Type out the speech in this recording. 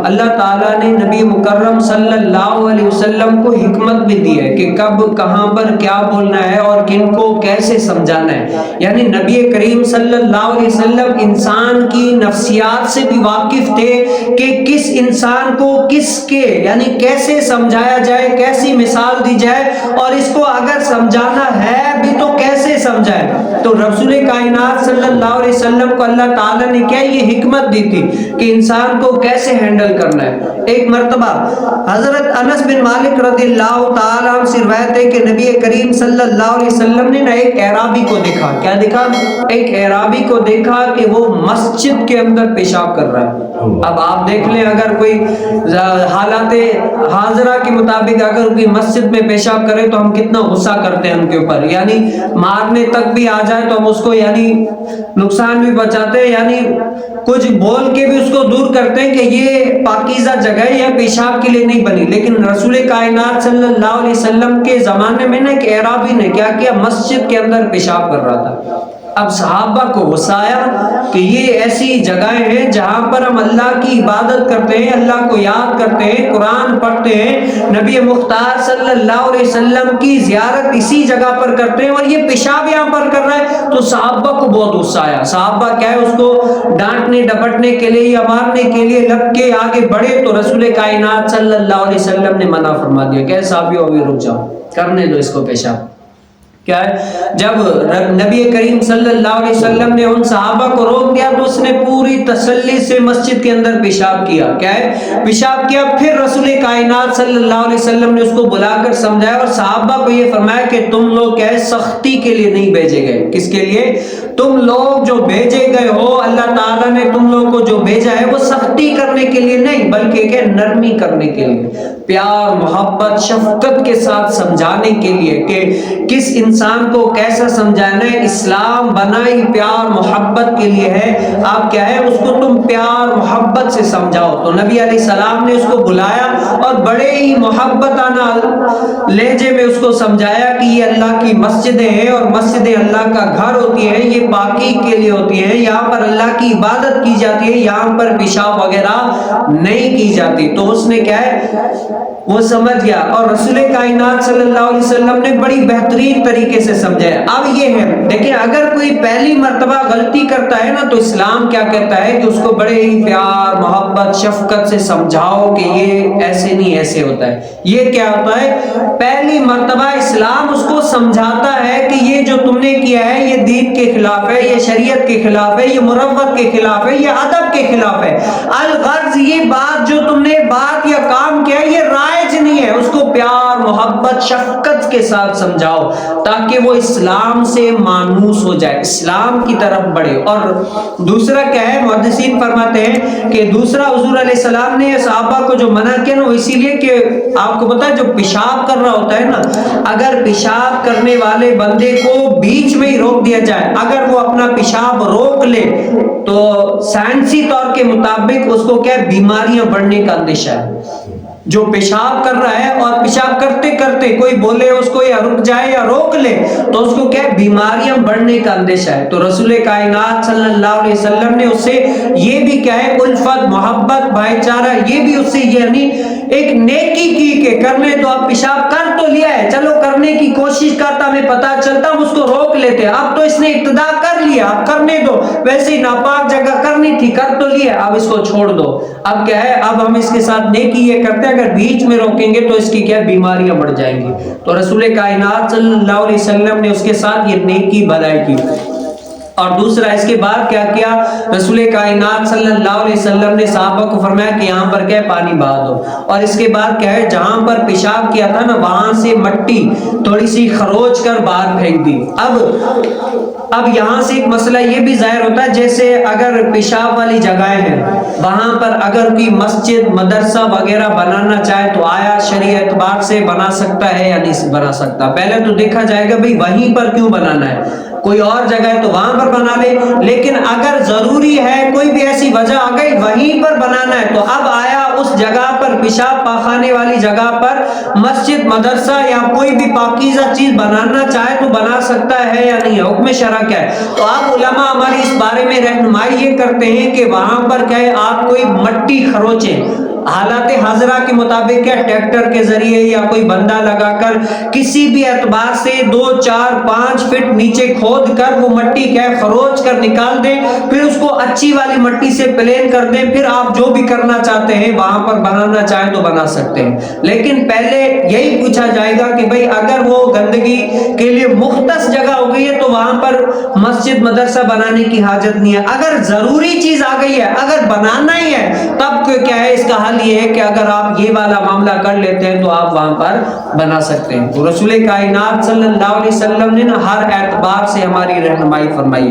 اللہ تعالیٰ نے نبی مکرم صلی اللہ علیہ وسلم کو حکمت بھی دی ہے کہ کب کہاں پر کیا بولنا ہے اور کن کو کیسے سمجھانا ہے. یعنی نبی کریم صلی اللہ علیہ وسلم انسان کی نفسیات سے بھی واقف تھے کہ کس انسان کو کس کے یعنی کیسے سمجھایا جائے, کیسی مثال دی جائے, اور اس کو اگر سمجھانا ہے بھی تو کیسے سمجھائے. تو رسول کائنات صلی اللہ علیہ وسلم کو اللہ تعالیٰ نے کیا یہ حکمت دی تھی کہ انسان کو کیسے ہینڈل کرنا ہے. ایک مرتبہ حضرت انس بن مالک رضی اللہ تعالیٰ عنہ سے روایت ہے کہ نبی کریم صلی اللہ علیہ وسلم نے ایک اعرابی کو دیکھا. کیا دیکھا؟ ایک اعرابی کو دیکھا کہ وہ مسجد کے اندر پیشاب کر رہا ہے. اب آپ دیکھ لیں اگر کوئی حالات حاضرہ کے مطابق اگر کوئی مسجد میں پیشاب کرے تو ہم کتنا غصہ کرتے ہیں ان کے اوپر, یعنی مارنے تک بھی آ جائے تو ہم اس کو یعنی نقصان بھی بچاتے ہیں, یعنی کچھ بول کے بھی اس کو دور کرتے ہیں کہ یہ پاکیزہ جگہ ہے, یہ پیشاب کے لیے نہیں بنی. لیکن رسول کائنات صلی اللہ علیہ وسلم کے زمانے میں ایک اعرابی نے کیا کیا, مسجد کے اندر پیشاب کر رہا تھا. اب صحابہ کو غصہ آیا کہ یہ ایسی جگہیں ہیں جہاں پر ہم اللہ کی عبادت کرتے ہیں, اللہ کو یاد کرتے ہیں, قرآن پڑھتے ہیں, نبی مختار صلی اللہ علیہ وسلم کی زیارت اسی جگہ پر کرتے ہیں, اور یہ پیشاب یہاں پر کر رہا ہے. تو صحابہ کو بہت غصہ آیا. صحابہ کیا ہے اس کو ڈانٹنے ڈپٹنے کے لیے یا مارنے کے لیے لگ کے آگے بڑھے تو رسول کائنات صلی اللہ علیہ وسلم نے منع فرما دیا کہ صحابیوں ابھی رک جاؤ, کرنے دو اس کو پیشاب. کیا ہے جب نبی کریم صلی اللہ علیہ وسلم نے ان صحابہ کو روک دیا تو اس نے پوری تسلی سے مسجد کے اندر پیشاب کیا. کیا ہے پیشاب کیا. پھر رسول کائنات صلی اللہ علیہ وسلم نے اس کو بلا کر سمجھایا اور صحابہ کو یہ فرمایا کہ تم لوگ کیا ہے سختی کے لیے نہیں بھیجے گئے. کس کے لیے؟ تم لوگ جو بھیجے گئے ہو, اللہ تعالیٰ نے تم لوگ کو جو بھیجا ہے وہ سختی کرنے کے لیے نہیں بلکہ کہ نرمی کرنے کے لیے, پیار محبت شفقت کے ساتھ سمجھانے کے لیے کہ کس انسان کو کیسا سمجھانا ہے. اسلام بنائی پیار محبت کے لیے ہے. آپ کیا ہے اس کو تم پیار محبت سے سمجھاؤ. تو نبی علیہ السلام نے اس کو بلایا اور بڑے ہی محبتانہ لہجے میں اس کو سمجھایا کہ یہ اللہ کی مسجدیں ہیں اور مسجدیں اللہ کا گھر ہوتی ہیں, یہ پاکی کے لیے ہوتی ہیں, یہاں پر اللہ کی عبادت کی جاتی ہے, یہاں پر پیشاب وغیرہ نہیں کی جاتی. تو اس نے کیا ہے وہ سمجھ گیا اور رسول کائنات صلی اللہ علیہ وسلم نے بڑی بہترین طریقے سے سمجھایا. اب یہ ہے دیکھیں اگر کوئی پہلی مرتبہ غلطی کرتا ہے نا تو اسلام کیا کہتا ہے کہ اس کو بڑے ہی پیار محبت شفقت سے سمجھاؤ کہ یہ ایسے نہیں ایسے ہوتا ہے. یہ کیا ہوتا ہے پہلی مرتبہ اسلام اس کو سمجھاتا ہے کہ یہ جو تم نے کیا ہے یہ دین کے خلاف ہے, یہ شریعت کے خلاف ہے, یہ مروت کے خلاف ہے, یہ ادب کے خلاف ہے. الغرض یہ بات جو تم نے بات یا کام کیا ہے یہ رائج نہیں ہے. اس کو پیار محبت شفقت کے ساتھ سمجھاؤ تاکہ وہ اسلام سے مانوس ہو جائے, اسلام کی طرف بڑھے. اور دوسرا کیا ہے محدثین فرماتے ہیں کہ دوسرا حضور علیہ السلام نے صحابہ کو جو منع کیا نا وہ اسی لیے کہ آپ کو پتا ہے جو پیشاب کر رہا ہوتا ہے نا, اگر پیشاب کرنے والے بندے کو بیچ میں ہی روک دیا جائے, اگر وہ اپنا پیشاب روک لے تو سائنسی طور کے مطابق اس کو کیا بیماریاں بڑھنے کا اندیشہ ہے. جو پیشاب کر رہا ہے اور پیشاب کرتے کرتے کوئی بولے اس کو یا رک جائے یا روک لے تو اس کو کیا بیماریاں بڑھنے کا اندیشہ ہے. تو رسول کائنات صلی اللہ علیہ وسلم نے اس سے یہ بھی کیا ہے الفت محبت بھائی چارہ یہ بھی اس سے یعنی ایک نیکی کی کہ کرنے تو اب پیشاب کر تو لیا ہے چلو کرنے کی کوشش کرتا ہمیں پتا چلتا ہم اس کو روک لیتے, اب تو اس نے ابتدا کر لیا اب کرنے دو, ویسے ہی ناپاک جگہ کرنی تھی کر تو لیا اب اس کو چھوڑ دو. اب کیا ہے اب ہم اس کے ساتھ نیکی یہ کرتے ہیں اگر بیچ میں روکیں گے تو اس کی کیا بیماریاں بڑھ جائیں گی. تو رسول کائنات صلی اللہ علیہ وسلم نے اس کے ساتھ یہ نیکی بھلائی کی. اور دوسرا اس کے بعد کیا کیا رسول کائنات صلی اللہ علیہ وسلم نے صحابہ کو فرمایا کہ یہاں پر کیا ہے پانی بہا دو, اور اس کے بعد کیا ہے جہاں پر پیشاب کیا تھا نا وہاں سے مٹی تھوڑی سی خروچ کر باہر پھینک دی. اب یہاں سے ایک مسئلہ یہ بھی ظاہر ہوتا ہے جیسے اگر پیشاب والی جگہیں ہیں وہاں پر اگر کوئی مسجد مدرسہ وغیرہ بنانا چاہے تو آیا شرعی اعتبار سے بنا سکتا ہے یا نہیں بنا سکتا. پہلے تو دیکھا جائے گا بھئی وہیں پر کیوں بنانا ہے, کوئی اور جگہ ہے تو وہاں پر بنا لے, لیکن اگر ضروری ہے کوئی بھی ایسی وجہ آ گئی وہیں پر بنانا ہے تو اب آیا اس جگہ پر پیشاب پاخانے والی جگہ پر مسجد مدرسہ یا کوئی بھی پاکیزہ چیز بنانا چاہے تو بنا سکتا ہے یا نہیں؟ حکم شرع کیا ہے؟ تو آپ علماء ہماری اس بارے میں رہنمائی یہ کرتے ہیں کہ وہاں پر کیا ہے، آپ کوئی مٹی خروچیں، حالات حاضرہ کے مطابق کیا ٹریکٹر کے ذریعے یا کوئی بندہ لگا کر کسی بھی اعتبار سے 2 4 5 فٹ نیچے کھود کر وہ مٹی کیا ہے خروچ کر نکال دیں، پھر اس کو اچھی والی مٹی سے پلین کر دیں، پھر آپ جو بھی کرنا چاہتے ہیں وہاں پر بنانا چاہیں تو بنا سکتے ہیں۔ لیکن پہلے یہی پوچھا جائے گا کہ بھئی اگر وہ گندگی کے لیے مختص جگہ ہو گئی ہے تو وہاں پر مسجد مدرسہ بنانے کی حاجت نہیں ہے۔ اگر ضروری چیز آ گئی ہے، اگر بنانا ہی ہے، تب کیا ہے اس کا حل یہ ہے کہ اگر آپ یہ والا معاملہ کر لیتے ہیں تو آپ وہاں پر بنا سکتے ہیں۔ تو رسول کائنات صلی اللہ علیہ وسلم نے ہر اعتبار سے ہماری رہنمائی فرمائی۔